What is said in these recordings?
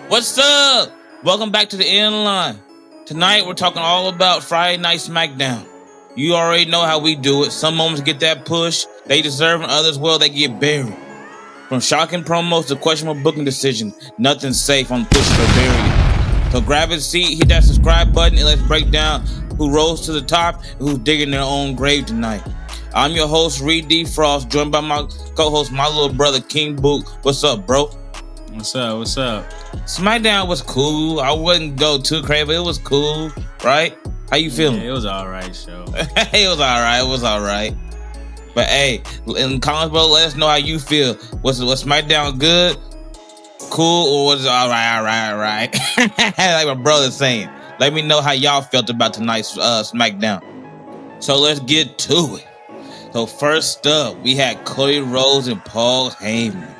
What's up? Welcome back to the end line. Tonight we're talking all about Friday Night Smackdown. You already know how we do it. Some moments get that push, they deserve, and others, well, they get buried. From shocking promos to questionable booking decisions, nothing's safe on push or bury it. So grab a seat, hit that subscribe button, and let's break down who rose to the top and who's digging their own grave tonight. I'm your host, Reed D. Frost, joined by my co-host, my little brother, King Book. What's up, bro? What's up? SmackDown was cool. I wouldn't go too crazy, but it was cool, right? How you feeling? Yeah, it was all right, show. It was all right. But hey, in the comments below, let us know how you feel. Was SmackDown good, cool, or was it all right? Like my brother's saying. Let me know how y'all felt about tonight's SmackDown. So let's get to it. So first up, we had Cody Rhodes and Paul Heyman.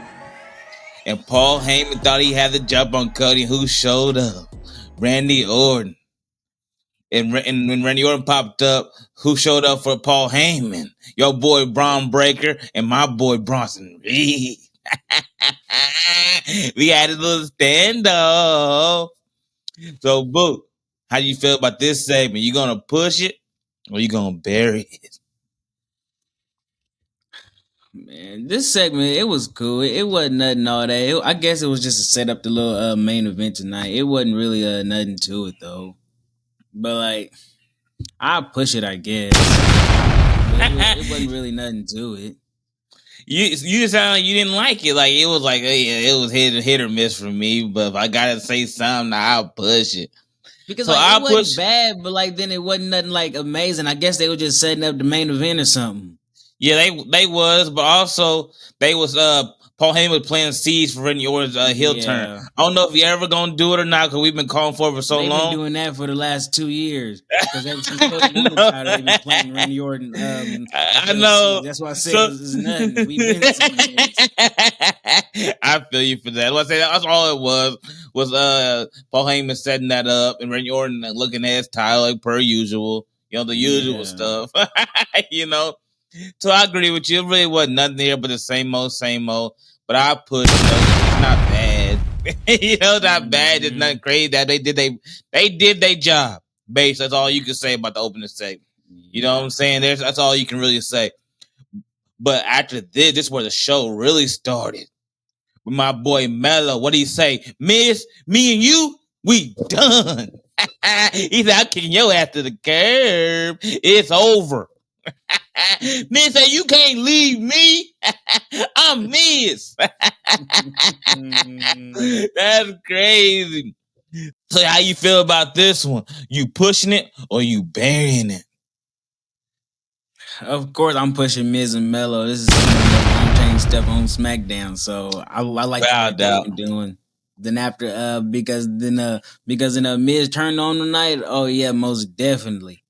And Paul Heyman thought he had the jump on Cody. Who showed up? Randy Orton. And when Randy Orton popped up, who showed up for Paul Heyman? Your boy Braun Breaker and my boy Bronson Reed. We had a little standoff. So, Boo, how do you feel about this segment? You gonna push it or you gonna bury it? Man, this segment, it was cool. It wasn't nothing all that. I guess it was just to set up the little main event tonight. It wasn't really nothing to it, though. But, like, I'll push it, I guess. It wasn't really nothing to it. You sound like you didn't like it. Like, it was like, yeah, it was hit or miss for me. But if I gotta say something, I'll push it. Because so like, it wasn't bad, but like then it wasn't nothing like amazing. I guess they were just setting up the main event or something. Yeah, they was, but also they was Paul Heyman was playing seeds for Randy Orton's heel turn. I don't know if you ever gonna do it or not because we've been calling for it for so long. They've been doing that for the last 2 years because ever since they've been playing Randy Orton. I know. That's why I said it was nothing. We've been I feel you for that. I say that's all it was Paul Heyman setting that up and Randy Orton looking at his tie like per usual. You know, the usual stuff. You know. So I agree with you. It really wasn't nothing there but the same old. But I push, it's not bad. Not bad. It's nothing crazy. That they did their job. Base. That's all you can say about the opening segment. You know what I'm saying? That's all you can really say. But after this is where the show really started. With my boy Mello. What do you say? Miss, me and you, we done. He said, I'm kicking your ass to the curb. It's over. Miz say you can't leave me. I'm Miz. That's crazy. So how you feel about this one? You pushing it or you burying it? Of course, I'm pushing Miz and Mello. This is entertaining stuff on SmackDown, so I like what they're doing. Then after, because Miz turned on tonight. Oh yeah, most definitely.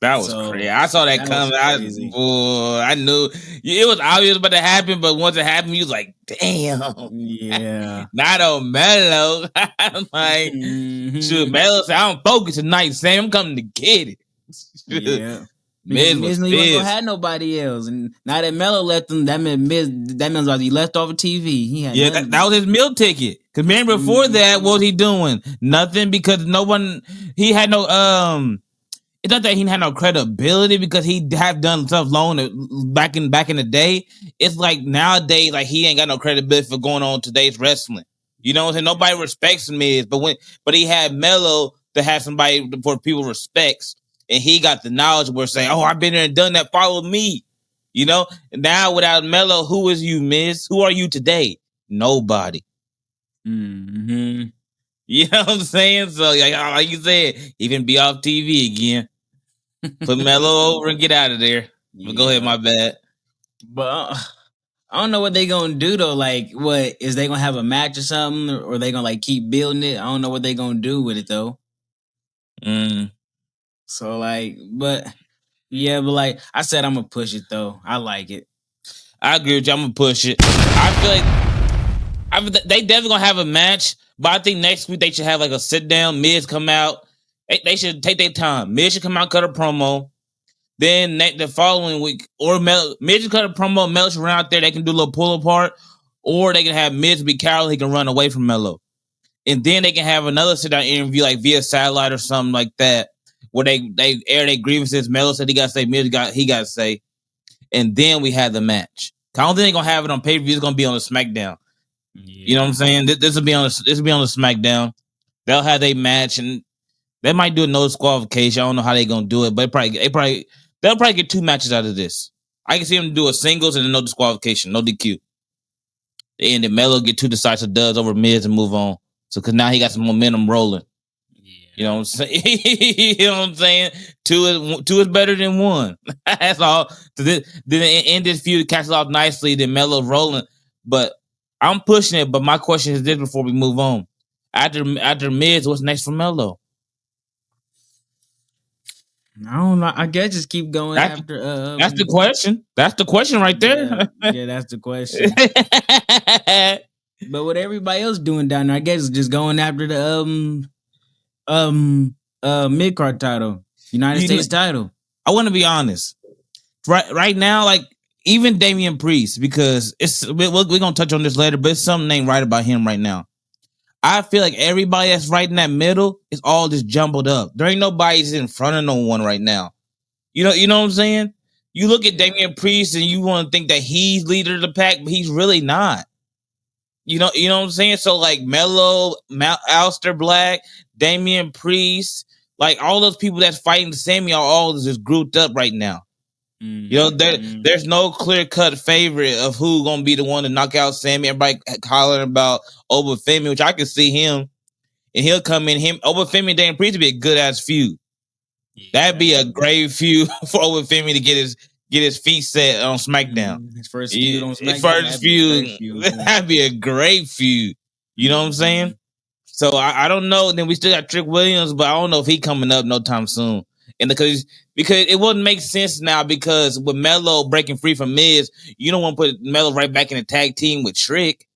That was crazy. I saw that coming. I knew it was obvious about to happen, but once it happened, you was like, "Damn, yeah." Not on Mello. I'm like, shoot, Mello said, "I'm focused tonight, Sam. I'm coming to get it." Yeah, Miz wasn't gonna have nobody else, and now that Mello left them, that means he left off of TV. That was his meal ticket. Because remember before that, what was he doing? Nothing, because he had no It's not that he had no credibility because he have done stuff long back in the day. It's like nowadays, like he ain't got no credibility for going on today's wrestling. You know what I'm saying? Nobody respects Miz, but he had Mello to have somebody for people respects, and he got the knowledge where saying, "Oh, I've been there and done that. Follow me." You know. Now without Mello, who is you, Miz? Who are you today? Nobody. Mm-hmm. You know what I'm saying? So like you said, he can be off TV again. Put Mello over and get out of there. Yeah. Go ahead, my bad. But I don't know what they gonna do though. Like, what is they gonna have a match or something, or they gonna like keep building it? I don't know what they gonna do with it though. So like, but like I said, I'm gonna push it though. I like it. I agree with you. I'm gonna push it. I feel like they definitely gonna have a match, but I think next week they should have like a sit down. Miz come out. They should take their time. Miz should come out, cut a promo. Then the following week, or Miz should cut a promo. Mello should run out there. They can do a little pull apart, or they can have Miz be Carol. He can run away from Mello. and then they can have another sit down interview like via satellite or something like that, where they air their grievances. Melo said he got to say, Miz got to say, and then we have the match. I don't think they're gonna have it on pay per view. It's gonna be on the SmackDown. Yeah. You know what I'm saying? This will be on the SmackDown. They'll have their match, and they might do a no disqualification. I don't know how they're gonna do it, but they'll probably get 2 matches out of this. I can see them do a singles and a no disqualification, no DQ. And then Melo get 2 decisive dubs over Miz and move on. So because now he got some momentum rolling. Yeah. You know what I'm saying? You know what I'm saying? 2 is better than 1. That's all. So then end this feud catches off nicely. Then Melo rolling, but I'm pushing it. But my question is this: before we move on, after Miz, what's next for Melo? I don't know. I guess just keep going after. That's the question. That's the question right there. Yeah, that's the question. But what everybody else doing down there, I guess, is just going after the mid card title, United States title. I want to be honest. Right now, like even Damian Priest, because we're gonna touch on this later, but it's something ain't right about him right now. I feel like everybody that's right in that middle is all just jumbled up. There ain't nobody in front of no one right now. You know what I'm saying? You look at Damian Priest and you want to think that he's leader of the pack, but he's really not. You know what I'm saying? So like Melo, Aleister Black, Damian Priest, like all those people that's fighting Sammy are all just grouped up right now. Mm-hmm. You know, there's no clear-cut favorite of who's going to be the one to knock out Sammy. Everybody hollering about Obafemi, which I can see him, and he'll come in. Obafemi and Damian Priest would be a good-ass feud. Yeah, that'd be a great feud for Obafemi to get his feet set on SmackDown. His first feud on SmackDown. That'd be a great feud. You know what I'm saying? So I don't know. Then we still got Trick Williams, but I don't know if he coming up no time soon. And because it wouldn't make sense now, because with Melo breaking free from Miz, you don't want to put Melo right back in a tag team with Trick.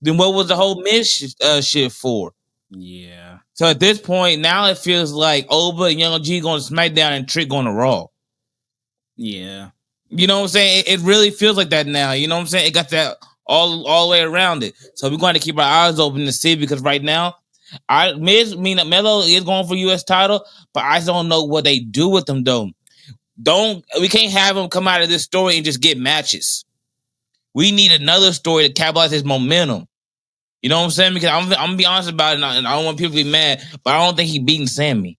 Then what was the whole Miz shit for? Yeah. So at this point, now it feels like Oba and Young G going to SmackDown and Trick going to Raw. Yeah. You know what I'm saying? It really feels like that now. You know what I'm saying? It got that all the way around it. So we're going to keep our eyes open to see, because right now, Melo is going for U.S. title, but I don't know what they do with them though. We can't have him come out of this story and just get matches. We need another story to capitalize his momentum. You know what I'm saying? Because I'm gonna be honest about it, and I don't want people to be mad, but I don't think he beating Sammy.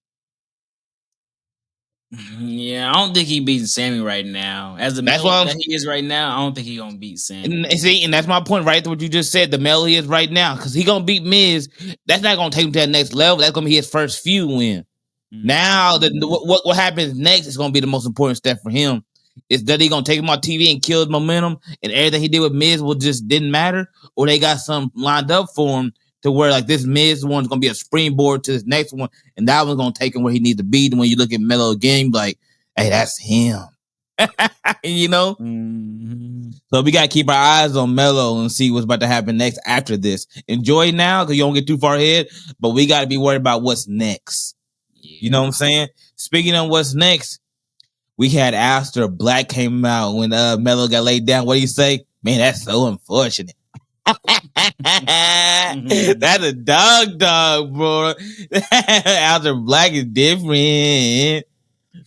Yeah, I don't think he beating Sammy right now. As the Melo that he is right now, I don't think he gonna beat Sammy. And that's my point right there, what you just said. The Melo he is right now, because he gonna beat Miz. That's not gonna take him to that next level. That's gonna be his first feud win. Mm-hmm. Now, what happens next is gonna be the most important step for him. Is that he gonna take him on TV and kill his momentum, and everything he did with Miz didn't matter, or they got something lined up for him to where like this Miz one's gonna be a springboard to this next one, and that one's gonna take him where he needs to be. And when you look at Melo again, like, hey, that's him. You know? Mm-hmm. So we gotta keep our eyes on Melo and see what's about to happen next after this. Enjoy now, because you don't get too far ahead, but we gotta be worried about what's next. Yeah. You know what I'm saying? Speaking of what's next, we had Aleister Black came out when Melo got laid down. What do you say? Man, that's so unfortunate. That's a dog, bro. Aleister Black is different.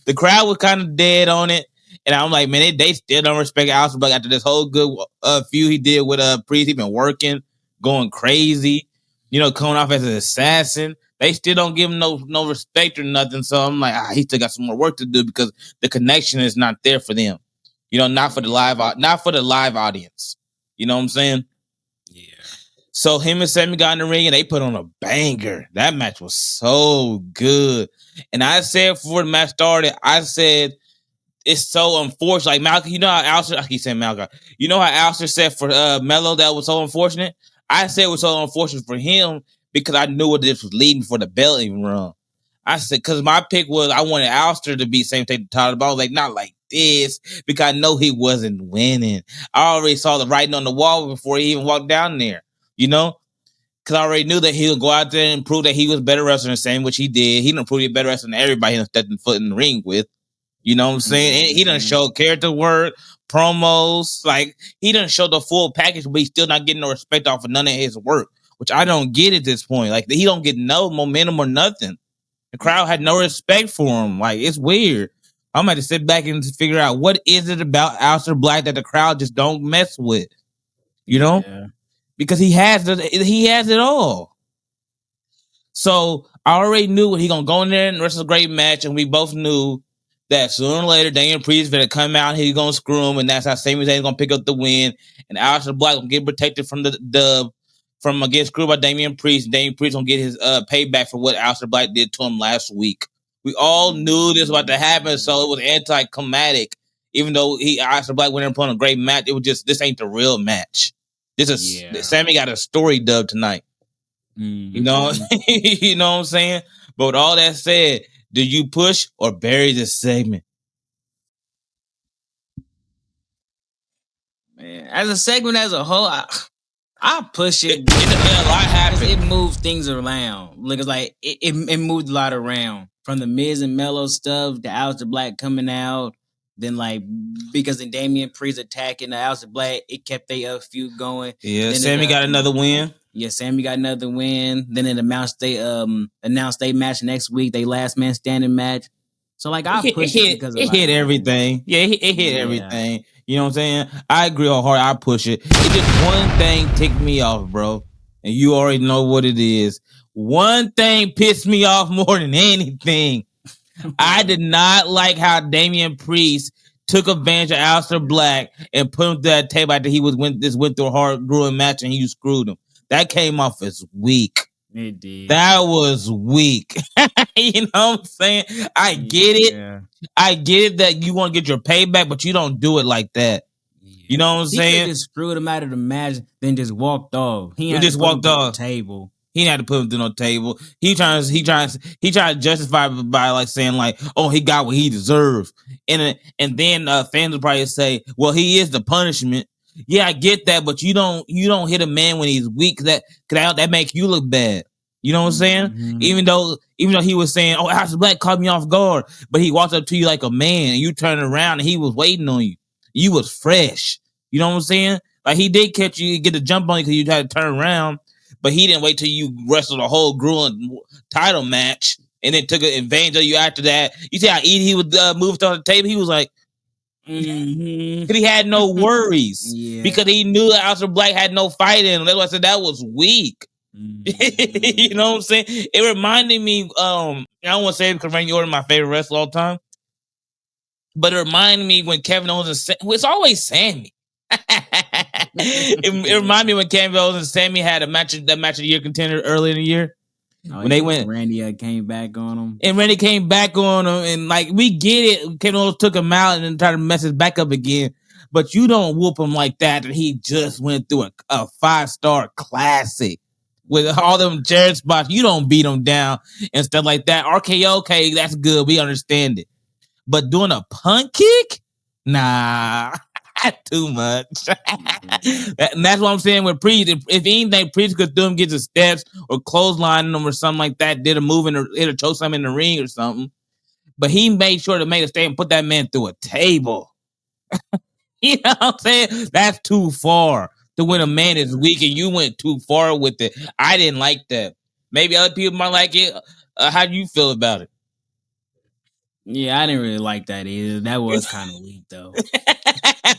The crowd was kind of dead on it, and I'm like, man, they still don't respect Aleister Black after this whole good feud he did with Priest. He been working, going crazy, coming off as an assassin. They still don't give him no respect or nothing. So I'm like, he still got some more work to do, because the connection is not there for them. Not for the live audience. You know what I'm saying? Yeah. So him and Sammy got in the ring and they put on a banger. That match was so good. And I said before the match started, I said it's so unfortunate. Like Malcolm, how Aleister, I keep saying Malcolm. You know how Aleister said for Melo that was so unfortunate? I said it was so unfortunate for him because I knew what this was leading for the belt even run. I said, because my pick was I wanted Aleister to be same take the title, but I was like, not like this, because I know he wasn't winning. I already saw the writing on the wall before he even walked down there, because I already knew that he would go out there and prove that he was better wrestler than Sam, which he did. He done proved he better wrestler than everybody he stepped foot in the ring with. You know what I'm saying? And he done show character work, promos, like he done show the full package, but he's still not getting no respect off of none of his work, which I don't get at this point. Like he don't get no momentum or nothing. The crowd had no respect for him. Like it's weird. I'm going to sit back and figure out what is it about Aleister Black that the crowd just don't mess with. You know? Yeah. Because he has it all. So I already knew when he gonna go in there and wrestle a great match, and we both knew that sooner or later Damian Priest gonna come out and he's gonna screw him, and that's how Sami Zayn's gonna pick up the win, and Aleister Black gonna get protected from the dub from getting screwed by Damian Priest. Damian Priest gonna get his payback for what Aleister Black did to him last week. We all knew this was about to happen, so it was anticlimactic. Even though Aleister Black went in and put on a great match, it was just this ain't the real match. Sammy got a story dub tonight. Mm-hmm. You know, you know what I'm saying? But with all that said, do you push or bury this segment? Man, as a segment as a whole, I push it. A lot happened. It moved things around. Like it's like it moved a lot around from the Miz and Mello stuff, the Aleister Black coming out. Then like because then Damian Priest attacking the Aleister Black, it kept their feud going. Yeah, then Sammy got another win. Yeah, Sammy got another win. Then it announced they match next week, they last man standing match. So like I pushed it because it hit everything. Yeah, it hit everything. You know what I'm saying? I agree on hard. I push it. It just one thing ticked me off, bro. And you already know what it is. One thing pissed me off more than anything. I did not like how Damian Priest took advantage of Aleister Black and put him to that table after he went through a hard grueling match and you screwed him. That came off as weak. It did. That was weak. You know what I'm saying? I get it. I get it that you want to get your payback, but you don't do it like that. Yeah. You know what I'm saying? He just screwed him out of the match, then just walked off. He just walked off the table. He didn't have to put him through no table. He trying to justify it by like saying like, oh, he got what he deserves. And then fans will probably say, well, he is the punishment. Yeah, I get that, but you don't hit a man when he's weak. That makes you look bad. You know what I'm saying? Mm-hmm. Even though he was saying, oh, Aleister Black caught me off guard, but he walked up to you like a man and you turned around and he was waiting on you. You was fresh. You know what I'm saying? Like he did catch you, get a jump on you because you had to turn around. But he didn't wait till you wrestled a whole grueling title match and then took advantage of you after that. You see how easy he would move on the table? He was like, because he had no worries. Because he knew that Aleister Black had no fight in him. That's why I said that was weak. You know what I'm saying? It reminded me, I don't want to say it because Randy Orton my favorite wrestler all the time. But it reminded me when Kevin Owens it's always Sammy. It reminded me when Kevin Owens and Sammy had that match of the year contender early in the year. When they went, Randy came back on him, and Randy came back on him, and like we get it, Kevin Owens took him out and then tried to mess it back up again. But you don't whoop him like that. And he just went through a 5-star classic with all them Jared spots. You don't beat him down and stuff like that. RKO, okay, that's good. We understand it. But doing a punt kick, nah. Too much. And that's what I'm saying with Priest. If anything, Priest could do him, get the steps or clothesline him or something like that, did a move and hit a choke slam in the ring or something. But he made sure to make a statement, put that man through a table. You know what I'm saying? That's too far to when a man is weak and you went too far with it. I didn't like that. Maybe other people might like it. How do you feel about it? Yeah, I didn't really like that either. That was kind of weak, though.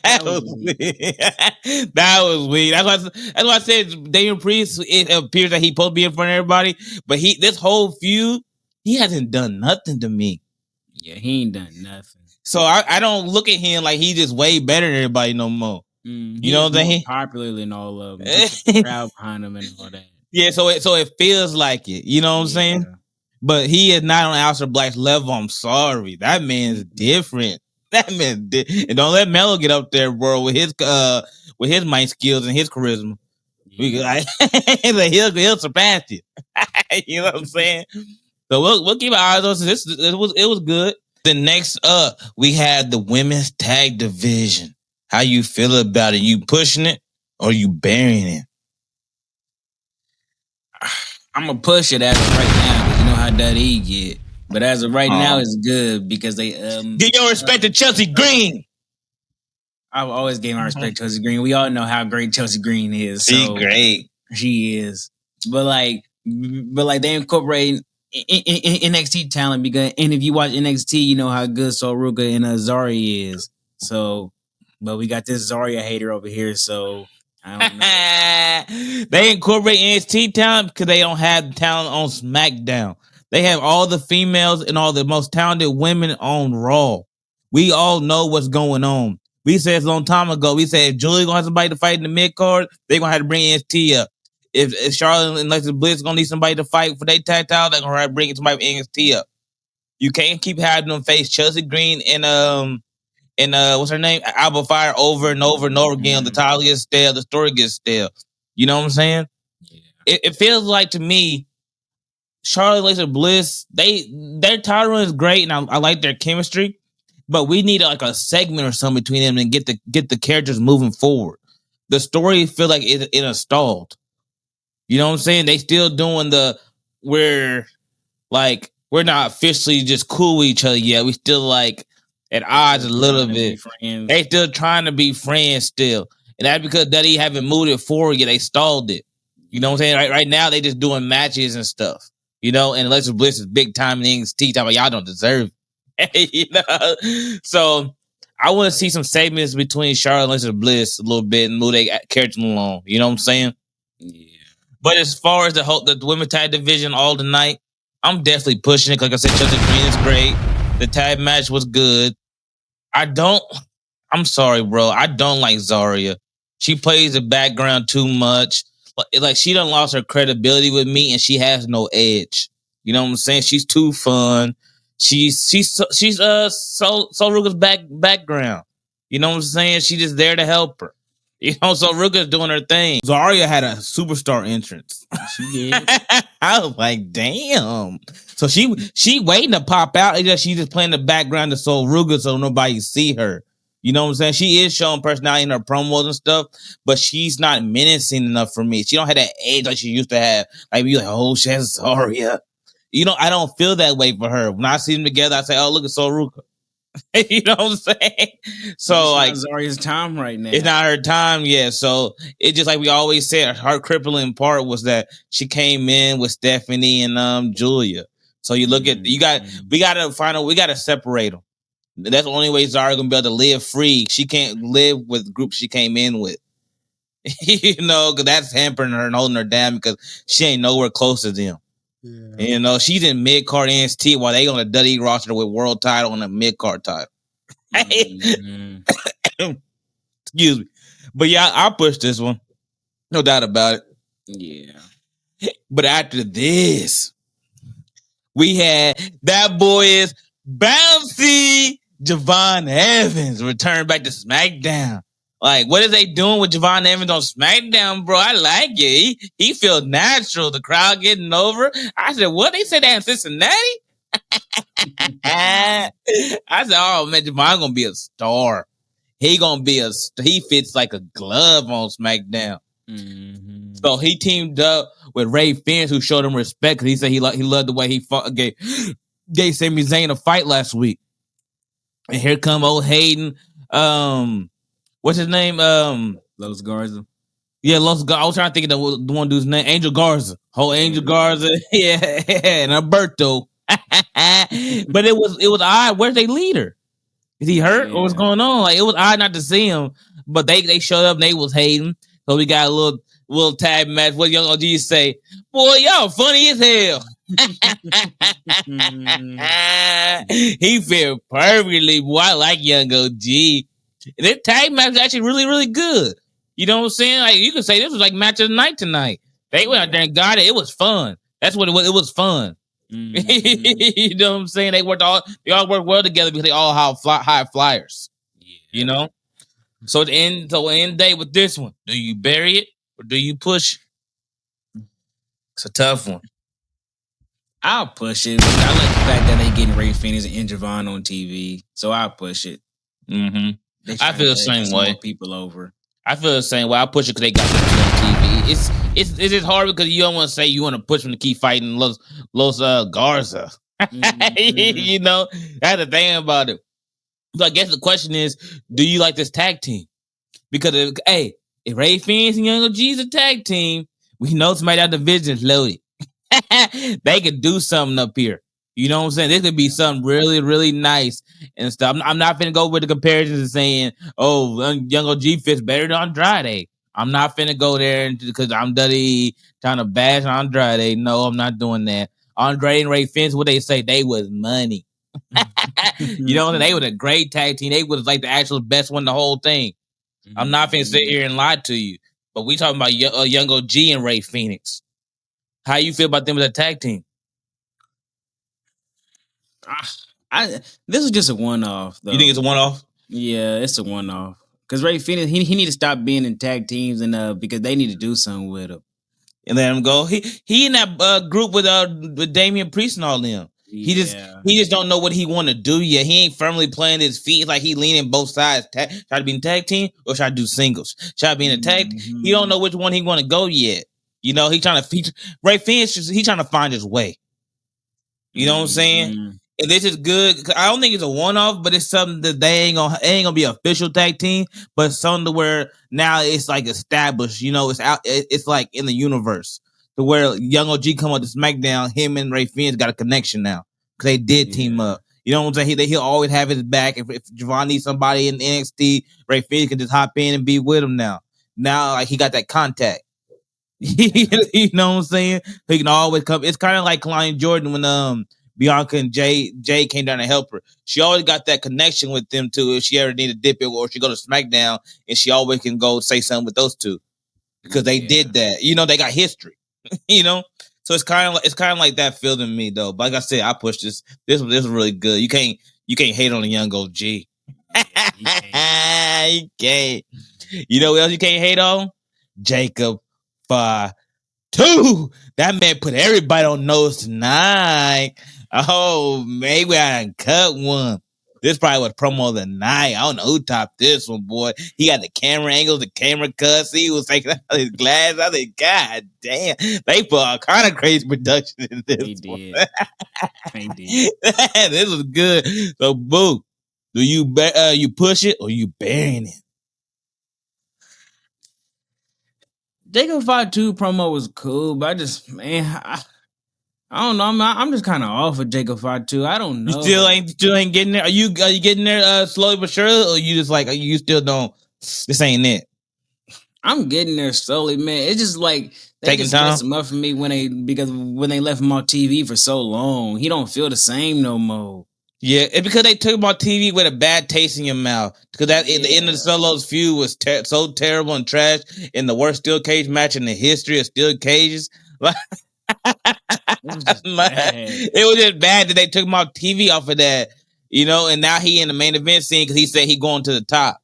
That was weak. That was weak. That's why I said Damian Priest, it appears that he's supposed to be in front of everybody, but this whole feud, he hasn't done nothing to me. Yeah, he ain't done nothing. So I don't look at him like he's just way better than everybody no more. You know what I'm saying? Popular than all of them. The crowd behind him and all that. Yeah, so it feels like it. You know what I'm saying? But he is not on Aleister Black's level. I'm sorry. That man's different. That man did. And don't let Melo get up there, bro, with his mic skills and his charisma. Yeah. He'll surpass you. You know what I'm saying? So we'll keep our eyes on this. It was good. Then next up, we had the women's tag division. How you feel about it? You pushing it or you burying it? I'm gonna push it as of right now because you know how that he get. But as of right now, it's good because they give your respect to Chelsea Green. I've always gave my respect to Chelsea Green. We all know how great Chelsea Green is. She's great. She is. but they incorporate NXT talent because, and if you watch NXT, you know how good Sol Ruka and Zarya is. So, but we got this Zarya hater over here, so I don't know. They incorporate NXT talent because they don't have talent on SmackDown. They have all the females and all the most talented women on Raw. We all know what's going on. We said a long time ago. We said if Julie gonna have somebody to fight in the mid card, they gonna have to bring NXT up. If Charlotte and Alexa Bliss gonna need somebody to fight for their tag title, they're gonna have to bring somebody from NXT up. You can't keep having them face Chelsea Green and what's her name? Alba Fire over and over and over again. The title gets stale, the story gets stale. You know what I'm saying? Yeah. It feels like to me, Charlotte and Alexa Bliss, their title run is great, and I like their chemistry, but we need like a segment or something between them and get the characters moving forward. The story feel like it installed. You know what I'm saying? They still doing we're not officially just cool with each other yet. We still like at odds a little bit. They still trying to be friends still. And that's because Duddy haven't moved it forward yet. They stalled it. You know what I'm saying? Right now they just doing matches and stuff. You know, and Alexa Bliss is big time in NXT. Talking about y'all don't deserve it. You know? So I want to see some segments between Charlotte and Alexa Bliss a little bit and move their characters along. You know what I'm saying? Yeah. But as far as the women's tag division all tonight, I'm definitely pushing it. Like I said, Chelsea Green is great. The tag match was good. I'm sorry, bro. I don't like Zarya. She plays the background too much. Like she done lost her credibility with me, and she has no edge. You know what I'm saying? She's too fun. She's Sol Ruka's background. You know what I'm saying? She's just there to help her. You know, so Ruka's doing her thing. Zarya had a superstar entrance. She did. I was like, damn. So she waiting to pop out. She just playing the background to Sol Ruka so nobody see her. You know what I'm saying? She is showing personality in her promos and stuff, but she's not menacing enough for me. She don't have that edge like she used to have. Like, be like, oh, she has Zarya. You know, I don't feel that way for her. When I see them together, I say, oh, look at Sol Ruka. You know what I'm saying? So it's like Zarya's time right now. It's not her time yet. So it's just like we always said, her crippling part was that she came in with Stephanie and Julia. So you look at we gotta separate them. That's the only way Zarya gonna be able to live free. She can't live with groups she came in with. You know, because that's hampering her and holding her down because she ain't nowhere close to them. Yeah. You know, she's in mid-card NXT while they on a WWE roster with world title and a mid-card title. Mm-hmm. Excuse me. But yeah, I'll push this one. No doubt about it. Yeah. But after this, we had that boy is bouncy Javon Evans return back to SmackDown. Like, what are they doing with Javon Evans on SmackDown, bro? I like it. He feels natural. The crowd getting over. I said, what? They said that in Cincinnati? I said, oh, man, Javon going to be a star. He fits like a glove on SmackDown. Mm-hmm. So he teamed up with Ray Fiennes, who showed him respect because he said he loved the way he fought, gave Sami Zayn a fight last week. And here come old Hayden. What's his name? Los Garza. Yeah, Los Garza. I was trying to think of the one dude's name. Angel Garza. Whole Angel Garza. Yeah, and Alberto. But it was odd. Where's their leader? Is he hurt or what's going on? Like, it was odd not to see him. But they showed up and they was hating. So we got a little tag match. What Young OG say? Boy, y'all funny as hell. He fit perfectly. Boy, I like Young OG. This tag match is actually really, really good. You know what I'm saying? Like, you could say this was like match of the night tonight. They went out there and got it. It was fun. That's what it was. It was fun. Mm-hmm. You know what I'm saying? They all work well together because they all high flyers. Yeah. You know? So end day with this one. Do you bury it or do you push it? It's a tough one. I'll push it. I like the fact that they getting Ray Fiennes and Javon on TV. So I'll push it. Mm-hmm. I feel the same way. People over. I feel the same way. I push it because they got them on TV. It's just hard because you don't want to say you want to push them to keep fighting Los Garza. Mm-hmm. You know, that's the thing about it. So I guess the question is, do you like this tag team? Because if Ray Fiennes and Young OG is a tag team, We know SmackDown division is loaded. They could do something up here. You know what I'm saying? This could be something really, really nice and stuff. I'm not finna go with the comparisons and saying, oh, Young OG fits better than Andrade. I'm not finna go there because I'm Duddy trying to bash Andrade. No, I'm not doing that. Andre and Ray Fence, what they say, they was money. You know, they were a great tag team. They was like the actual best one, the whole thing. I'm not finna sit here and lie to you. But we talking about Young OG and Ray Phoenix. How you feel about them as a tag team? This is just a one-off, though. You think it's a one-off? Yeah, it's a one-off. Because Ray Phoenix, he need to stop being in tag teams and because they need to do something with him. And let him go. He in that group with Damian Priest and all them. He just don't know what he want to do yet. He ain't firmly playing his feet. Like he leaning both sides. Try to be in tag team or should I do singles? Should I be in a tag? He don't know which one he want to go yet. You know, he trying to feature Ray Phoenix. He trying to find his way. You know what I'm saying? And this is good. I don't think it's a one-off, but it's something that they ain't gonna be official tag team, but something to where now it's like established. You know, it's out. It's like in the universe to where Young OG come up to SmackDown. Him and Ray Phoenix got a connection now because they did team up. You know what I'm saying? He'll always have his back. If Javon needs somebody in NXT, Ray Phoenix can just hop in and be with him now. Now, like he got that contact. You know what I'm saying? He can always come. It's kind of like Klein Jordan when Bianca and Jay came down to help her. She always got that connection with them too. If she ever need to dip it or she go to SmackDown, and she always can go say something with those two because they did that. You know, they got history. You know, so it's kind of like that feel to me though. But like I said, I pushed this. This is really good. You can't hate on a Young OG. You can't. You know what else you can't hate on? Jacob Fatu. That man put everybody on notice tonight. Oh, maybe I done cut one. This probably was promo of the night. I don't know who topped this one, boy. He got the camera angles, the camera cuts. He was taking out his glass. I think, God damn, they put all kind of crazy production in this. They did. They did. This was good. So, Boo, do you push it or you burying it? Jacob Fatu promo was cool, but I don't know. I'm just kind of off of Jacob Fatu. I don't know. You still ain't getting there. Are you getting there slowly but surely, or you just like you still don't? This ain't it. I'm getting there slowly, man. It's just like they just messed him up for me when they left him on TV for so long. He don't feel the same no more. Yeah, it's because they took him on TV with a bad taste in your mouth. Because at the end of the Solos feud was so terrible and trash, and the worst steel cage match in the history of steel cages. It was just bad that they took him off TV off of that, you know. And now he in the main event scene because he said he going to the top.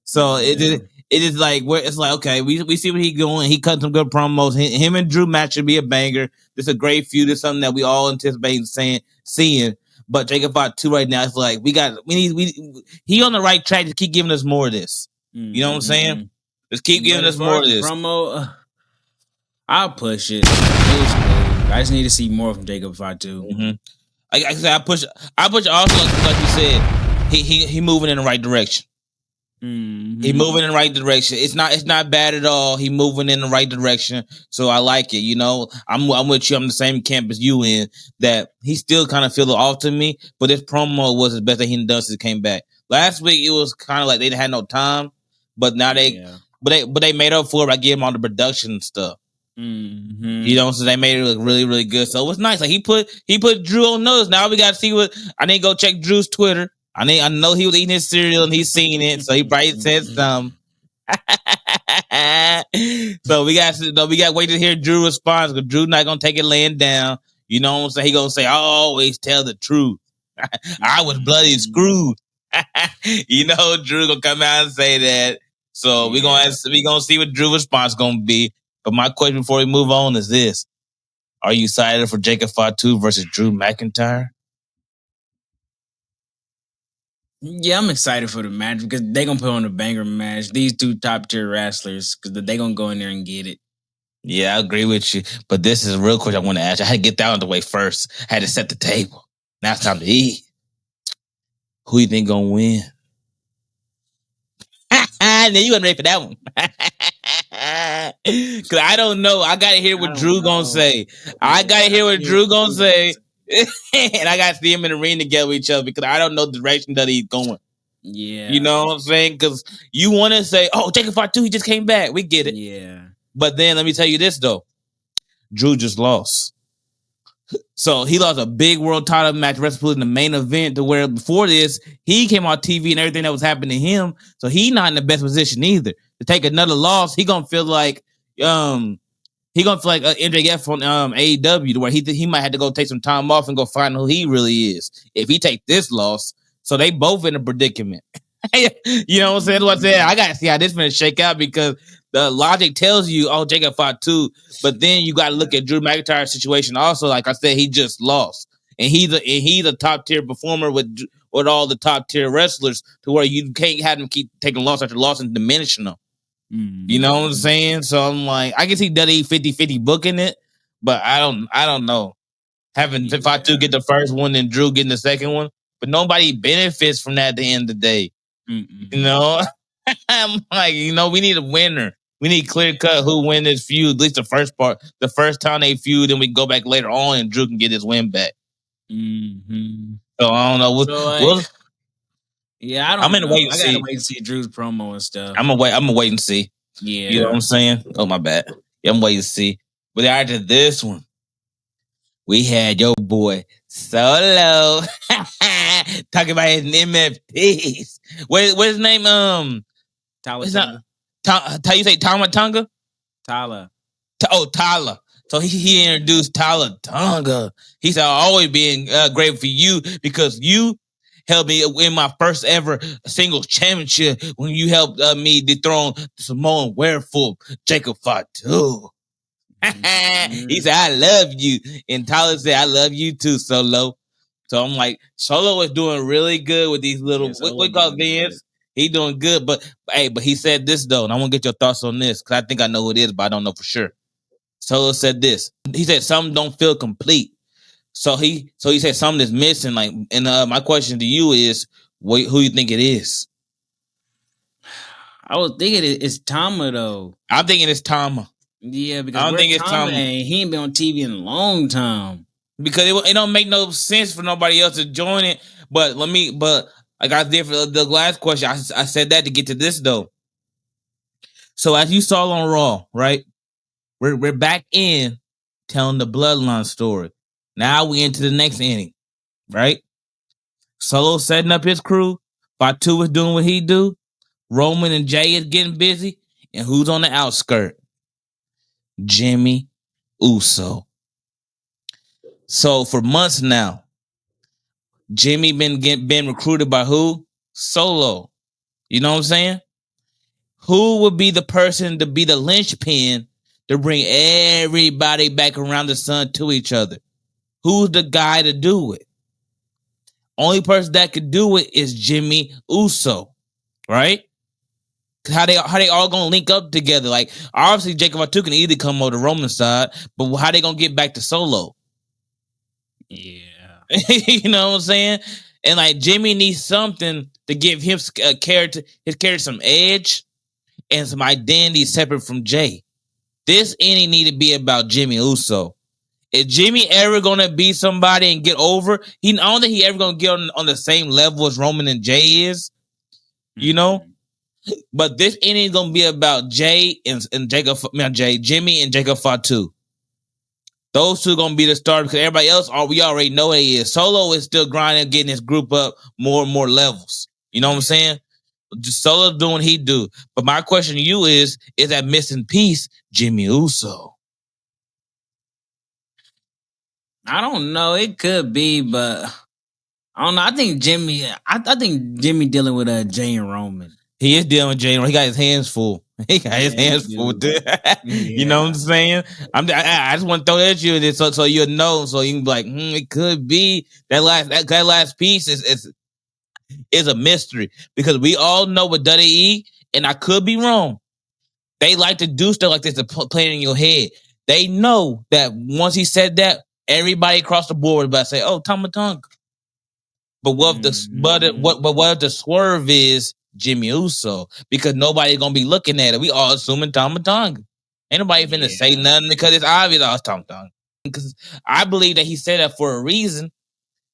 So it is like where it's like okay, we see what he going. He cut some good promos. Him and Drew match should be a banger. This is a great feud. It's something that we all anticipate seeing. But Jacob Fatu right now, it's like he on the right track to keep giving us more of this. You know what I'm saying? Just keep giving us more of this. Promo, I'll push it. I just need to see more from Jacob Fatu. Like I said, I push also like you said, he moving in the right direction. He moving in the right direction. It's not bad at all. He moving in the right direction. So I like it. You know, I'm with you. I'm the same camp as you in that he still kind of feel off to me. But this promo was the best that he done since he came back. Last week it was kind of like they didn't have no time, but now but they made up for it by giving him all the production and stuff. You know, so they made it look really, really good. So it was nice. Like he put Drew on notice. Now we got to see what I need to go check Drew's Twitter. I know he was eating his cereal and he's seen it, so he probably said something. So we got to wait to hear Drew response because Drew not gonna take it laying down. You know what I'm saying? He gonna say, "I always tell the truth. I was bloody screwed." You know, Drew gonna come out and say that. So we gonna see what Drew's response gonna be. But my question before we move on is this: are you excited for Jacob Fatu versus Drew McIntyre? Yeah, I'm excited for the match because they're going to put on a banger match. These two top-tier wrestlers, because they're going to go in there and get it. Yeah, I agree with you. But this is a real question I want to ask you. I had to get that out of the way first. I had to set the table. Now it's time to eat. Who you think going to win? You wasn't ready for that one. Cause I don't know. I gotta hear what Drew gonna say. I gotta hear what Drew gonna say. And I gotta see him in the ring together with each other because I don't know the direction that he's going. Yeah. You know what I'm saying? Because you want to say, oh, Jacob Fatu, he just came back. We get it. Yeah. But then let me tell you this, though. Drew just lost. So he lost a big world title match wrestling in the main event to where before this, he came on TV and everything that was happening to him. So he not in the best position either. To take another loss, he gonna feel like MJF on AEW to where he might have to go take some time off and go find who he really is. If he take this loss, so they both in a predicament. You know what I'm saying? That's what I said. I gotta see how this gonna shake out because the logic tells you, oh, Jacob fought too, but then you gotta look at Drew McIntyre's situation also. Like I said, he just lost. And he's a top tier performer with all the top tier wrestlers to where you can't have them keep taking loss after loss and diminishing them. You know what I'm saying? So I'm like, I can see WWE 50-50 booking it, but I don't know. Having Fatu get the first one and Drew getting the second one, but nobody benefits from that at the end of the day. You know? I'm like, we need a winner. We need clear cut who win this feud, at least the first part. The first time they feud, and we go back later on and Drew can get his win back. So I don't know. Yeah, I don't I'm gonna know. wait and see. I gotta wait to see Drew's promo and stuff. I'm gonna wait and see. Yeah. You know what I'm saying? Oh, my bad. Yeah, I'm waiting to see. But after this one, we had your boy Solo talking about his MFTs. What's his name? Tyler. How you say Tama Tonga? Tyler. Tyler. So he introduced Tyler Tonga. He said, "I'll always being grateful for you because you helped me win my first ever singles championship when you helped me dethrone Samoan werewolf Jacob Fatu." He said, "I love you," and Tyler said, "I love you too, Solo." So I'm like, Solo is doing really good with these little what call Vince. He doing good, but he said this though, and I want to get your thoughts on this because I think I know who it is, but I don't know for sure. Solo said this. He said something don't feel complete. So he said something is missing. Like, and my question to you is, who you think it is? I was thinking it's Tama though. I'm thinking it's Tama. Yeah, because I don't think it's Tama. He ain't been on TV in a long time. Because it don't make no sense for nobody else to join it. But like I did for the last question, I said that to get to this though. So as you saw on Raw, right? We're back in telling the bloodline story. Now we into the next inning, right? Solo setting up his crew. Fatu is doing what he do. Roman and Jay is getting busy. And who's on the outskirt? Jimmy Uso. So for months now, Jimmy been recruited by who? Solo. You know what I'm saying? Who would be the person to be the linchpin to bring everybody back around the sun to each other? Who's the guy to do it? Only person that could do it is Jimmy Uso, right? How they all gonna link up together? Like, obviously Jacob Fatu can either come over the Roman side, but how they gonna get back to Solo? Yeah. You know what I'm saying? And like Jimmy needs something to give him his character some edge and some identity separate from Jay. This inning need to be about Jimmy Uso. Is Jimmy ever gonna be somebody and get over? I don't think he ever gonna get on the same level as Roman and Jay is. You know? But this inning is gonna be about Jimmy and Jacob Fatu. Those two gonna be the starters because everybody else, we already know who he is. Solo is still grinding, getting his group up more and more levels. You know what I'm saying? Just Solo doing what he do. But my question to you is that missing piece Jimmy Uso? I don't know. It could be, but I don't know. I think Jimmy dealing with Jay and Roman. He is dealing with Jay. He got his hands full. He got his hands full. You know what I'm saying? I just want to throw that at you so you'll know. So you can be like, it could be that last piece is a mystery because we all know with WWE, and I could be wrong. They like to do stuff like this to play it in your head. They know that once he said that, everybody across the board about to say, "Oh, Tama Tonga." But what if the swerve is Jimmy Uso because nobody's gonna be looking at it. We all assuming Tama Tonga. Ain't nobody finna say nothing because it's obvious it's Tama Tonga. Because I believe that he said that for a reason.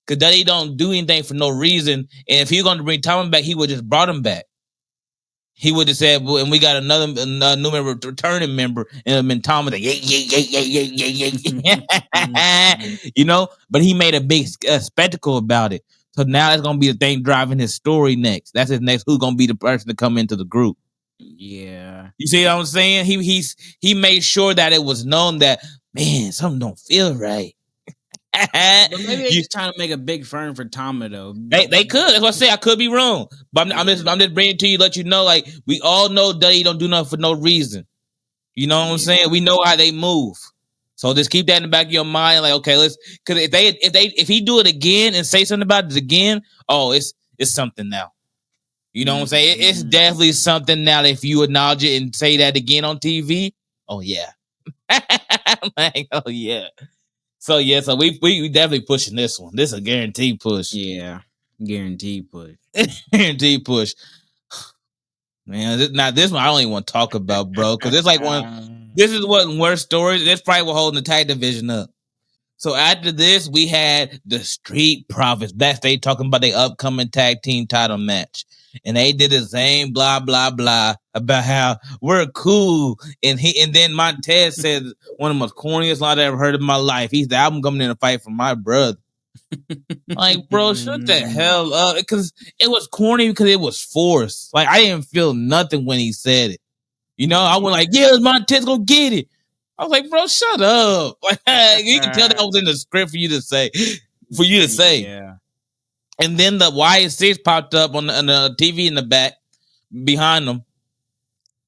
Because Dudley don't do anything for no reason. And if he was going to bring Tama back, he would just brought him back. He would have said, well, and we got another new member, returning member, and it would have been Tama. You know, but he made a big spectacle about it. So now that's gonna be the thing driving his story next. That's his next. Who's gonna be the person to come into the group? Yeah, you see what I'm saying? He made sure that it was known that, man, something don't feel right. but maybe they're just trying to make a big firm for Tama though. They could. That's what I say. I could be wrong, but I'm just bringing it to you, let you know. Like we all know, Dudley don't do nothing for no reason. You know what I'm saying? We know how they move, so just keep that in the back of your mind. Like, okay, because if he do it again and say something about it again, oh, it's something now. You know what I'm saying? It's definitely something now. If you acknowledge it and say that again on TV, oh yeah, like, oh yeah. So we definitely pushing this one. This is a guaranteed push. Yeah, guaranteed push. Guaranteed push. Man, this one I don't even want to talk about, bro, because it's like one. This is what worst stories. This probably will hold the tag division up. So after this, we had the Street Profits backstage talking about their upcoming tag team title match, and they did the same blah blah blah about how we're cool. And then Montez said one of the most corniest lines I ever heard in my life. He's the album coming in a fight for my brother. Like, bro, shut the hell up. Because it was corny because it was forced. Like, I didn't feel nothing when he said it. You know, I was like, yeah, Montez, go get it. I was like, bro, shut up. Like, you can tell that was in the script for you to say. Yeah. And then the YS6 popped up on the TV in the back behind them.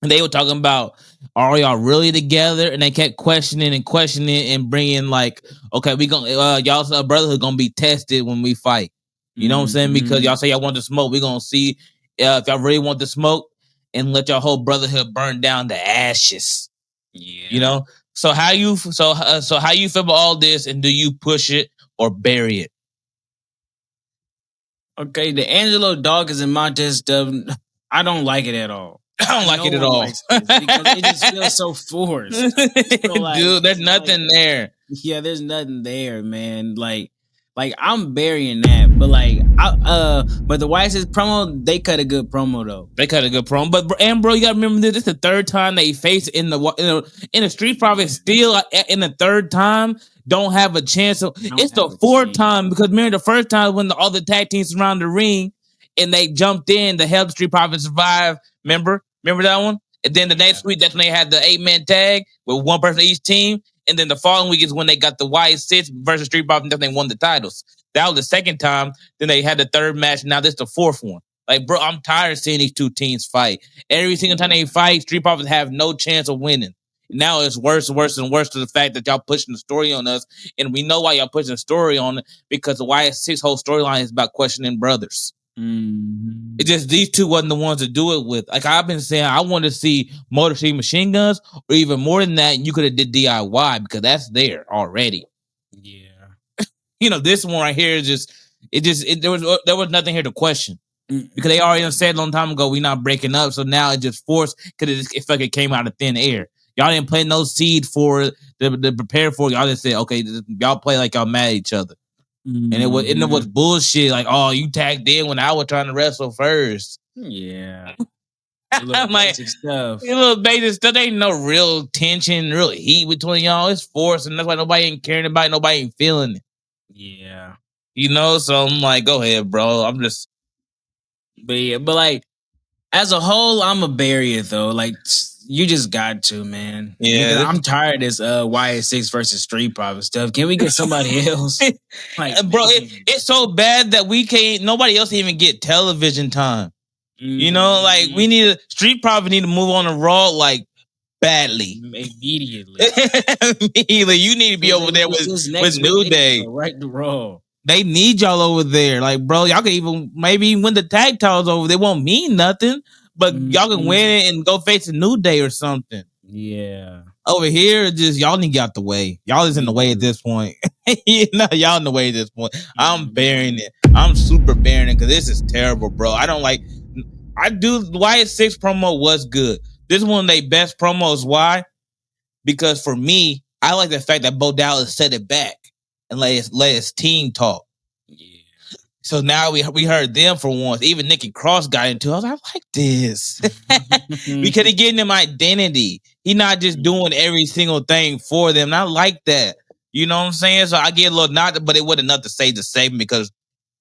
And they were talking about, are y'all really together? And they kept questioning and bringing like, okay, we gonna y'all's brotherhood gonna be tested when we fight. You know what I'm saying? Because y'all say y'all want to smoke, we gonna see if y'all really want to smoke and let your whole brotherhood burn down to ashes. Yeah, you know. So how you feel about all this, and do you push it or bury it? Okay, the Angelo Dawkins and Montez stuff, I don't like it at all. I don't like it at all because it just feels so forced. So like, dude, there's nothing there. Yeah, there's nothing there, man. Like I'm burying that, but but the YS's promo, they cut a good promo though. They cut a good promo, but bro, you gotta remember this. This is the third time they face in the Street Profits. Still in the third time, don't have a chance. It's the fourth time, because remember the first time when all the tag teams around the ring and they jumped in to help the Street Profits survive. Remember that one? And then the next week, that's when they had the 8-man tag with one person each team. And then the following week is when they got the YS6 versus Street Profits, and they won the titles. That was the second time. Then they had the third match. Now this is the fourth one. Like, bro, I'm tired of seeing these two teams fight. Every single time they fight, Street Profits have no chance of winning. Now it's worse and worse and worse to the fact that y'all pushing the story on us. And we know why y'all pushing the story on it, because the YS6 whole storyline is about questioning brothers. Mm-hmm. It's just these two wasn't the ones to do it with. Like I've been saying, I want to see Motor City Machine Guns, or even more than that, you could have did DIY, because that's there already. Yeah. This one right here is there was nothing here to question, because they already said a long time ago we not breaking up. So now it just forced, because it felt like it came out of thin air. Y'all didn't plant no seed for it to prepare for it. Y'all just said, okay, y'all play like y'all mad at each other. Mm-hmm. And it was bullshit. Like, oh, you tagged in when I was trying to wrestle first. Yeah. I'm like, little basic stuff. There ain't no real tension, real heat between y'all. It's forced, and that's why nobody ain't caring about it. Nobody ain't feeling it. Yeah. So I'm like, go ahead, bro. I'm just. But like, as a whole, I'm a bury it though. Like, you just got to, man. Yeah, I'm tired of this YS6 versus Street Profits stuff. Can we get somebody else? Like, bro, it's so bad that we can't. Nobody else even get television time. Mm-hmm. Like we need Street Profits need to move on to Raw like badly, immediately. Immediately, you need to be over there with New Day, right to Raw. They need y'all over there. Like, bro, y'all can even maybe win the tag titles over. They won't mean nothing, but y'all can win it and go face a New Day or something. Yeah. Over here, just y'all need to get out the way. Y'all is in the way at this point. Y'all in the way at this point. I'm burying it. I'm super burying it because this is terrible, bro. I I do. Wyatt 6 promo was good. This is one of their best promos. Why? Because for me, I like the fact that Bo Dallas set it back and let his team talk. Yeah. So now we heard them for once. Even Nikki Cross got into it. I was like, I like this. Because he getting them identity. He not just doing every single thing for them. And I like that. You know what I'm saying? So I get a little not, but it wasn't enough to save the segment because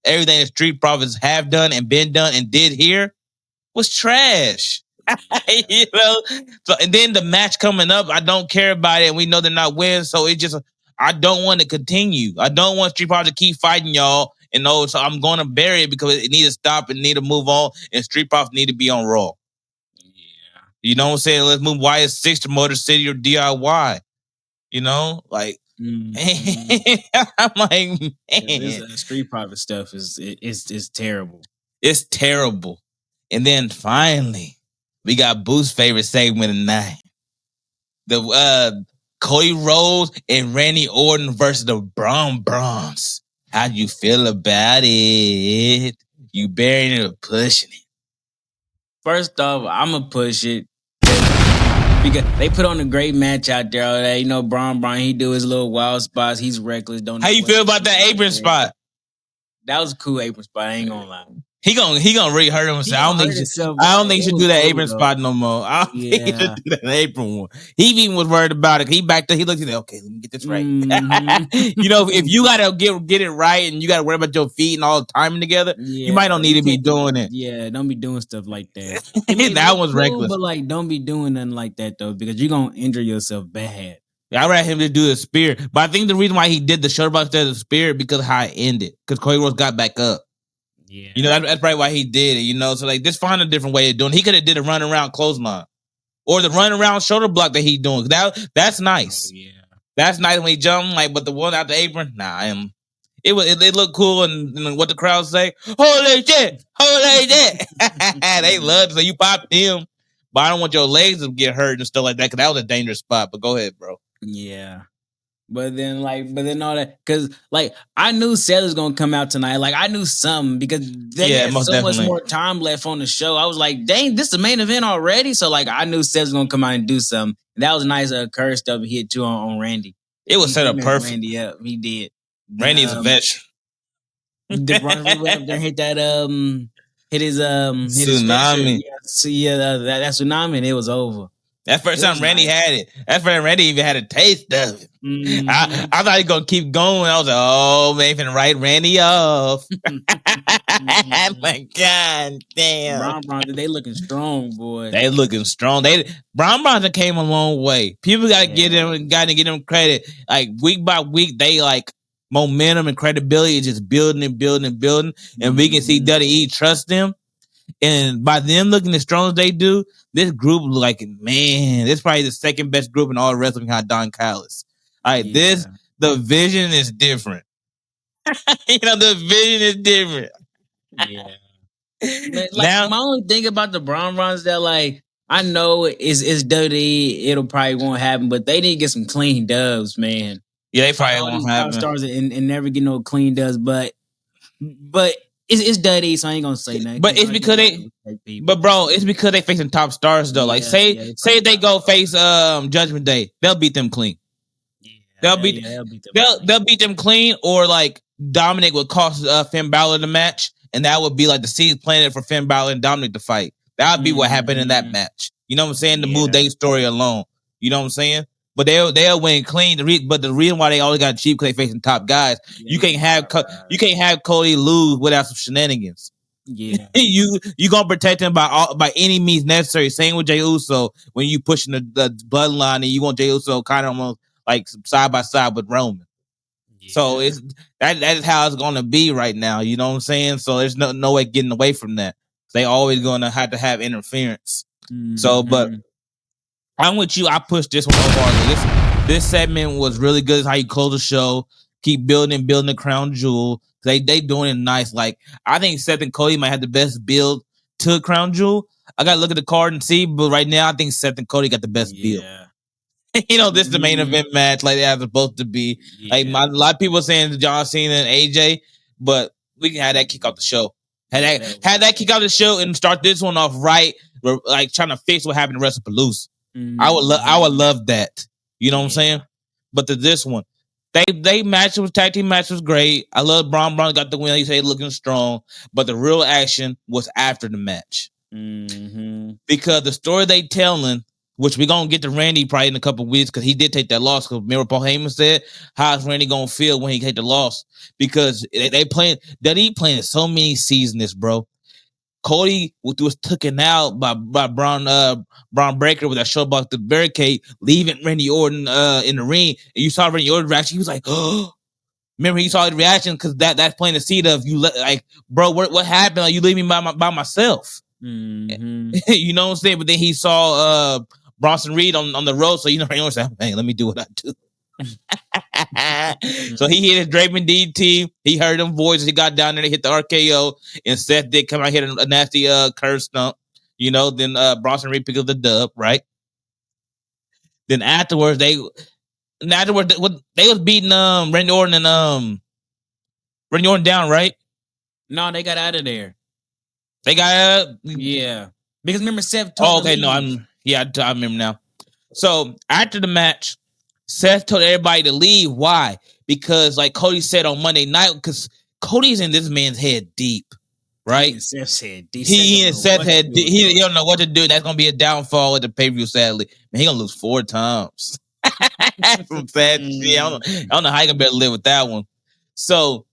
everything the Street Profits have done and been done and did here was trash. You know? So and then the match coming up, I don't care about it, and we know they're not winning. So it just I don't want to continue. I don't want Street Profits to keep fighting y'all. And no, so I'm gonna bury it because it need to stop and need to move on. And Street Profits need to be on Raw. Yeah. You know what I'm saying? Let's move Wyatt 6 to Motor City or DIY. You know, like I'm like, man, this Street Profit stuff is terrible. It's terrible. And then finally, we got Boo's favorite segment of the night. The Cody Rhodes and Randy Orton versus the Brawns. How you feel about it? You burying it or pushing it? First off, I'm gonna push it because they put on a great match out there. All day. You know, Braun, he do his little wild spots. He's reckless. Don't. How you feel about that apron spot? That was a cool apron spot. I ain't gonna lie. He gonna really hurt himself. I don't think he should do that apron spot no more. I don't think he should do that apron one. He even was worried about it. He back there. He looked at it. Okay, let me get this right. You know, if you gotta get it right and you gotta worry about your feet and all the timing together, you might don't need to be doing it. Yeah, don't be doing stuff like that. That was reckless. But like, don't be doing nothing like that though, because you're gonna injure yourself bad. I'd rather him to do the spear. But I think the reason why he did the shoulder block instead of the spear because of how it ended. Because Cody Rhodes got back up. Yeah. You know, that's probably why he did it, you know? So, like, just find a different way of doing it. He could have did a run around clothesline. Or the run around shoulder block that he's doing. That's nice. Oh, yeah. That's nice when he jumped, like, but the one out the apron, it looked cool and what the crowd say, holy shit, holy shit. They loved it, so you popped him. But I don't want your legs to get hurt and stuff like that, because that was a dangerous spot. But go ahead, bro. Yeah. But then all that, because like I knew Seth was gonna come out tonight. Like I knew something because they had so much more time left on the show. I was like, dang, this is the main event already. So like I knew Seth was gonna come out and do something. And that was a nice curse stuff he hit too on Randy. It was set up perfect. Randy up, he did. Randy's a veteran. The Bronx went up there, hit that hit his tsunami. That tsunami, and it was over. That first time Randy had it. That first Randy even had a taste of it. Mm-hmm. I thought he was going to keep going. I was like, oh, man, finna write Randy off. My God damn. Braun, they looking strong, boy. They looking strong. Braun came a long way. People got to get him credit. Like, week by week, they like momentum and credibility is just building and building and building. And we can see WWE trust them. And by them looking as strong as they do, this group like, man, this is probably the second best group in all wrestling behind Don Callis. All right, the vision is different. You know, the vision is different. Yeah. Man, like, now, my only thing about the Braun is that, like, I know it's WWE, it'll probably won't happen, but they need to get some clean dubs, man. Yeah, they probably won't happen. Stars and never get no clean dubs, but it's dirty, so I ain't gonna say nothing. But it's because it's because they facing top stars though. Like say they go face Judgment Day, they'll beat them clean. Yeah, they'll beat them clean, or like Dominic would cost Finn Balor the match, and that would be like the seeds planted for Finn Balor and Dominic to fight. That would be what happened in that match. You know what I'm saying? To move their story along. You know what I'm saying? But they'll win clean. But the reason why they always got cheap because they facing top guys. You can't have Cody lose without some shenanigans. Yeah, you gonna protect him by any means necessary. Same with Jey Uso when you pushing the bloodline and you want Jey Uso kind of almost like side by side with Roman. Yeah. So it's that is how it's gonna be right now. You know what I'm saying? So there's no way getting away from that. They always gonna have to have interference. Mm-hmm. So, but. I'm with you. I pushed this one over. This segment was really good. It's how you close the show. Keep building the crown jewel. They doing it nice. Like I think Seth and Cody might have the best build to crown jewel. I gotta look at the card and see, but right now I think Seth and Cody got the best build. You know, this is the main event match, like they are supposed to be. Yeah. Like a lot of people saying John Cena and AJ, but we can have that kick off the show. Had that kick out the show and start this one off right, like trying to fix what happened to WrestlePalooza. I would love that. You know what I'm saying? But this one, they match was tag team match was great. I love Braun got the win. He said looking strong, but the real action was after the match. Because the story they telling, which we're gonna get to Randy probably in a couple of weeks because he did take that loss. Because remember Paul Heyman said, "How's Randy gonna feel when he take the loss?" Because they playing that he playing so many seasons, bro. Cody was taken out by Braun Breaker with that showbox the barricade, leaving Randy Orton in the ring. And you saw Randy Orton's reaction. He was like, "Oh." Remember, he saw his reaction because that's playing the seed of you. Like, bro, what happened? Like, you leave me by myself. You know what I'm saying? But then he saw Bronson Reed on the road, so you know he was like, "Hey, let me do what I do." So he hit his Draven DT. He heard them voices. He got down there. He hit the RKO, and Seth did come out hit a nasty curve stump. You know, then Bronson Reed picked up the dub, right? Then afterwards, they was beating Randy Orton and Randy Orton down, right? No, they got out of there. They got yeah. Because remember Seth told I remember now. So after the match, Seth told everybody to leave. Why? Because like Cody said on Monday night, because Cody's in this man's head deep, right? Seth's head deep. Seth head deep. He don't know what to do. That's gonna be a downfall at the pay-per-view, sadly. Man, he gonna lose 4 times. From sad shit. I don't know how you gonna be able to live with that one. So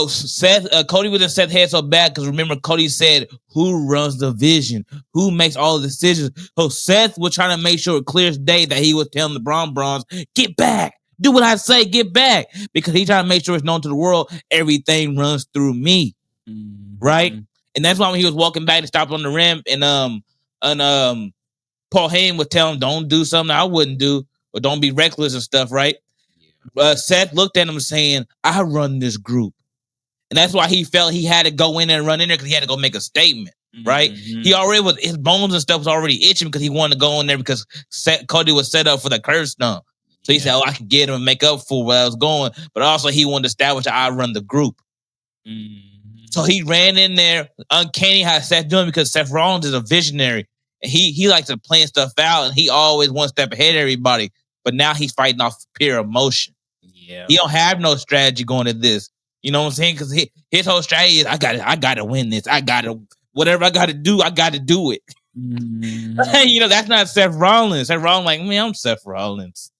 Seth, Cody was in Seth's head so bad because remember Cody said, "Who runs the vision? Who makes all the decisions?" So Seth was trying to make sure it clear as day that he was telling the Bronze, "Get back, do what I say, get back," because he's trying to make sure it's known to the world everything runs through me, right? And that's why when he was walking back to stop on the rim, and Paul Heyman would tell him, "Don't do something I wouldn't do, or don't be reckless and stuff," right? Seth looked at him saying, "I run this group." And that's why he felt he had to go in there and run in there because he had to go make a statement, right? He already was, his bones and stuff was already itching because he wanted to go in there because Cody was set up for the curse stump. So he said, "Oh, I can get him and make up for where I was going." But also he wanted to establish that I run the group. So he ran in there. Uncanny how Seth doing because Seth Rollins is a visionary. And he likes to plan stuff out and he always one step ahead of everybody. But now he's fighting off pure emotion. Yeah. He don't have no strategy going at this. You know what I'm saying? Because his whole strategy is, I got to win this. Whatever I got to do, I got to do it. You know, that's not Seth Rollins. Seth Rollins like, man, I'm Seth Rollins.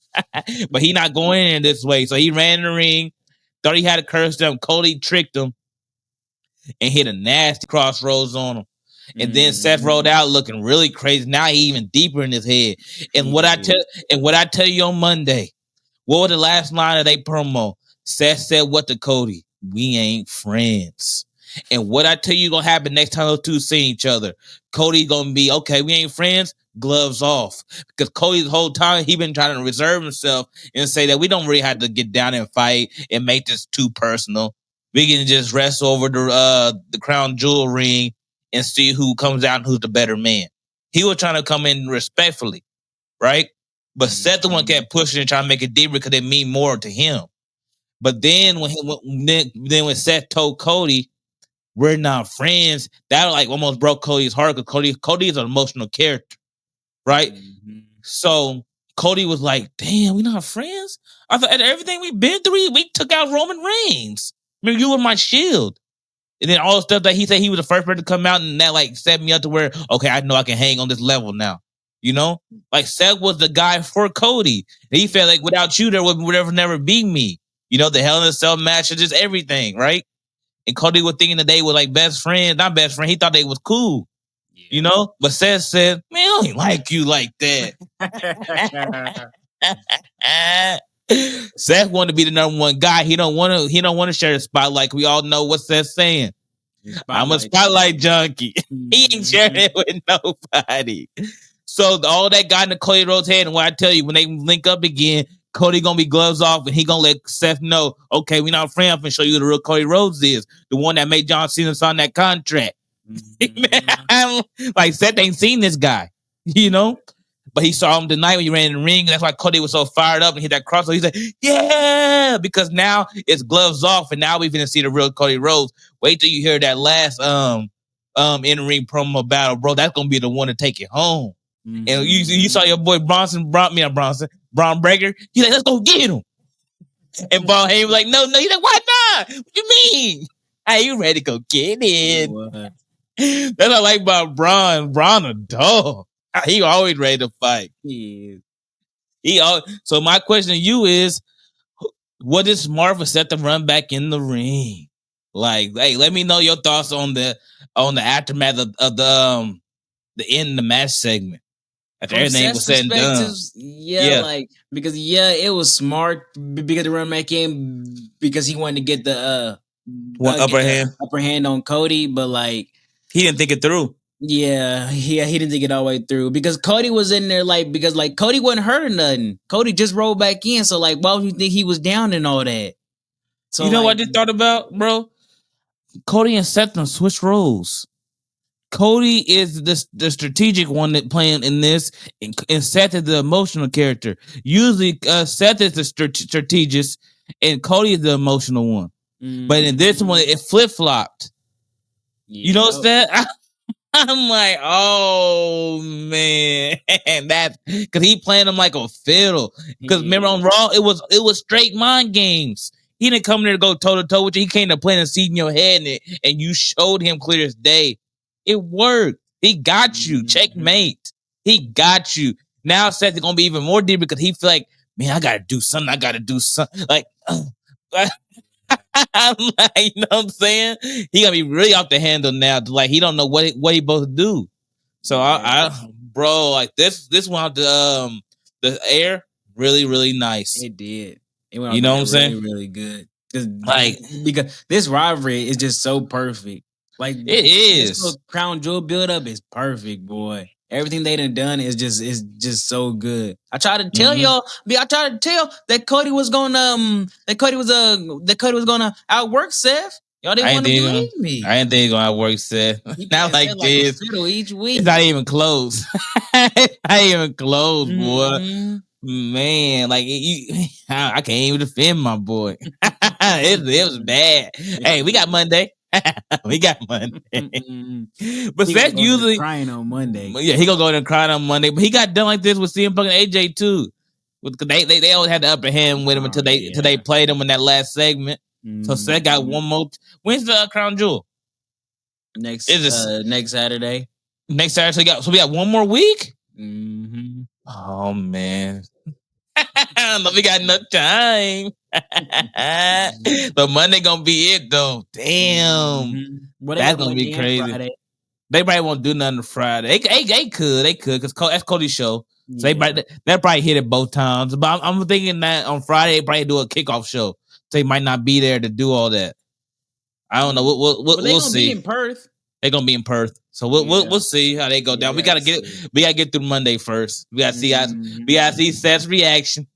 But he not going in this way. So he ran in the ring, thought he had a curse him. Cody tricked him and hit a nasty crossroads on him. And then Seth rolled out looking really crazy. Now he even deeper in his head. And what I tell you on Monday, what was the last line of their promo? Seth said what to Cody? We ain't friends. And what I tell you gonna happen next time those two see each other? Cody gonna be, okay, we ain't friends, gloves off. Because Cody the whole time he been trying to reserve himself and say that we don't really have to get down and fight and make this too personal. We can just wrestle over the crown jewel ring and see who comes out and who's the better man. He was trying to come in respectfully, right? But Seth the one kept pushing and trying to make it deeper because it mean more to him. But then when Seth told Cody, "We're not friends," that like almost broke Cody's heart because Cody is an emotional character, right? So Cody was like, "Damn, we're not friends? I thought everything we've been through, we took out Roman Reigns. Remember, you were my shield." And then all the stuff that he said he was the first person to come out and that like set me up to where, okay, I know I can hang on this level now. You know? Like Seth was the guy for Cody. And he felt like without you, there would never be me. You know, the Hell in a Cell match is just everything, right? And Cody was thinking that they were like best friends, not best friend. He thought they was cool, you know? But Seth said, "Man, I don't like you like that." Seth wanted to be the number one guy. He don't want to share the spotlight. We all know what Seth's saying. I'm a spotlight junkie. He ain't sharing it with nobody. So all that got into Cody Rhodes' head, and what I tell you, when they link up again, Cody gonna be gloves off, and he gonna let Seth know, okay, we not friends. I'm gonna show you who the real Cody Rhodes is, the one that made John Cena sign that contract. Like Seth ain't seen this guy, you know. But he saw him tonight when he ran in the ring. And that's why Cody was so fired up and hit that crossover. He's like, yeah, because now it's gloves off, and now we're gonna see the real Cody Rhodes. Wait till you hear that last in-ring promo battle, bro. That's gonna be the one to take it home. Mm-hmm. And you saw your boy Braun Breaker. He's like, let's go get him. And Paul Heyman was like, no. He's like, why not? What you mean? Hey, you ready to go get it? What? That's what I like about Braun. Braun a dog. He always ready to fight. So my question to you is, what is smart for Seth to run back in the ring? Like, hey, let me know your thoughts on the aftermath of the end of the match segment. After everything was said and done. Like, because it was smart because to run back in because he wanted to get the upper hand on Cody, but like he didn't think it through. Yeah, he didn't think it all the way through because Cody was in there because Cody wasn't hurt or nothing. Cody just rolled back in, so like why would you think he was down and all that? So you know what I just thought about, bro? Cody and Seth done switch roles. Cody is the strategic one that playing in this, and Seth is the emotional character. Usually, Seth is the strategist, and Cody is the emotional one. Mm-hmm. But in this one, it flip flopped. You notice that? I'm like, oh man, that's because he playing him like a fiddle. Because remember on Raw, it was straight mind games. He didn't come there to go toe to toe with you. He came to plant a seed in your head, and you showed him clear as day. It worked. He got you. Checkmate. He got you. Now Seth is gonna be even more deep because he feel like, man, I gotta do something. Like, I'm like, you know what I'm saying? He gonna be really off the handle now. Like he don't know what he supposed to do. So bro, like this one out the air, really, really nice. It did. It went, you know what I'm saying? Really good. Because this rivalry is just so perfect. Like it is. This crown jewel build up is perfect, boy. Everything they done is just so good. I tried to tell y'all. I tried to tell that Cody was gonna outwork Seth. Y'all didn't want to believe me. I didn't think he gonna outwork Seth. Not like this. Each week. It's not even close. Not even close, boy. Man, like I can't even defend my boy. It was bad. Hey, we got Monday. We got Monday. But Seth usually crying on Monday. Yeah, he gonna go there and cry on Monday. But he got done like this with CM Punk and AJ too. They always had the upper hand with him until they played him in that last segment. So Seth got one more. When's the crown jewel? Next Saturday. Next Saturday. So we got one more week. Mm-hmm. Oh man. But we got enough time. So Monday gonna be it though. Damn. That's gonna be crazy. Friday. They probably won't do nothing Friday. They could because that's Cody's show. So they'll probably hit it both times. But I'm thinking that on Friday they probably do a kickoff show. So they might not be there to do all that. I don't know. We'll see. Be in Perth. They're gonna be in Perth. So we'll see how they go down. We gotta get through Monday first. We gotta see Seth's reaction.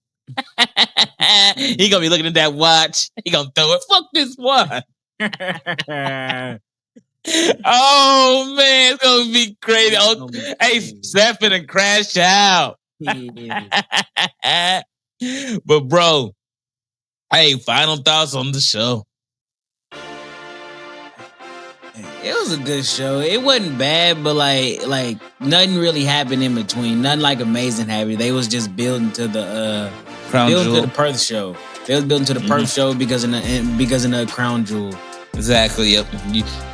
He gonna be looking at that watch. He gonna throw it. Fuck this watch. Oh man, it's gonna be crazy. Hey, Seth finna crash out. But bro, hey, final thoughts on the show. It was a good show. It wasn't bad, but like nothing really happened in between. Nothing like amazing happened. They was just building to the to the Perth show. They was building to the Perth show because of the crown jewel. Exactly. Yep.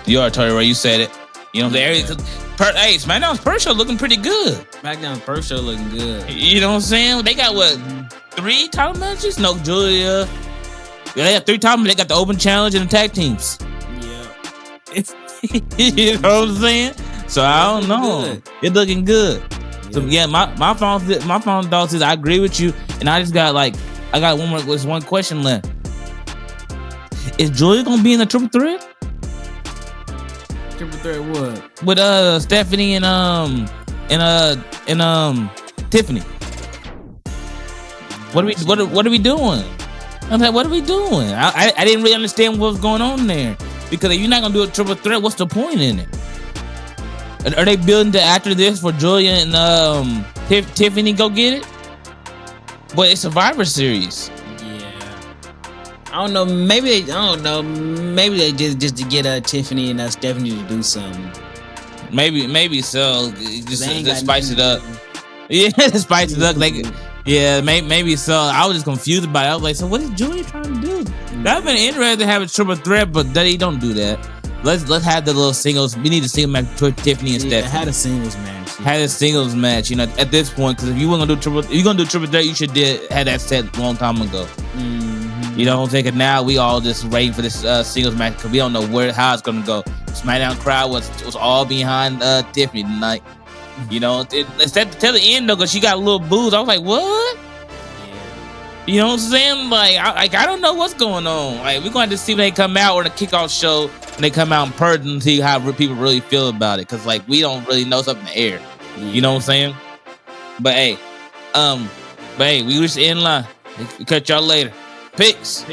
You are totally right. You said it. You know the area. Hey, SmackDown's Perth show looking pretty good. SmackDown's Perth show looking good. You know what I'm saying? They got 3 title matches? No, Julia. Yeah, they got 3 title matches. They got the open challenge and the tag teams. Yeah. You know what I'm saying? So I don't know. Good. It's looking good. Yeah. So yeah, my final thoughts is I agree with you, and I got one question left. Is Julia gonna be in the triple threat? Triple threat what? With Stephanie and Tiffany. What are we doing? I'm like, what are we doing? I didn't really understand what was going on there. Because if you're not gonna do a triple threat, what's the point in it? Are they building to after this for Julia and Tiffany go get it. But it's Survivor Series. Yeah. I don't know. Maybe they just to get Tiffany and Stephanie to do something. Maybe so. Just spice it up. Yeah, spice it up. Maybe so. I was just confused about it. I was like, so what is Julia trying to do? That'd been interesting to have a triple threat, but they don't do that. Let's have the little singles. We need a single match between Tiffany and Stephanie. Had a singles match. Had a singles match. At this point, because if you want to do triple threat, you should had that set a long time ago. You know what I'm saying? Now we all just waiting for this singles match because we don't know how it's gonna go. SmackDown crowd was all behind Tiffany tonight. Instead till the end though, because she got a little booze. I was like, what? You know what I'm saying? I don't know what's going on. Like, we're going to see when they come out or the kickoff show and they come out in person and see how people really feel about it. Because, we don't really know something in the air. You know what I'm saying? But, hey, we just in line. We catch y'all later. Peace.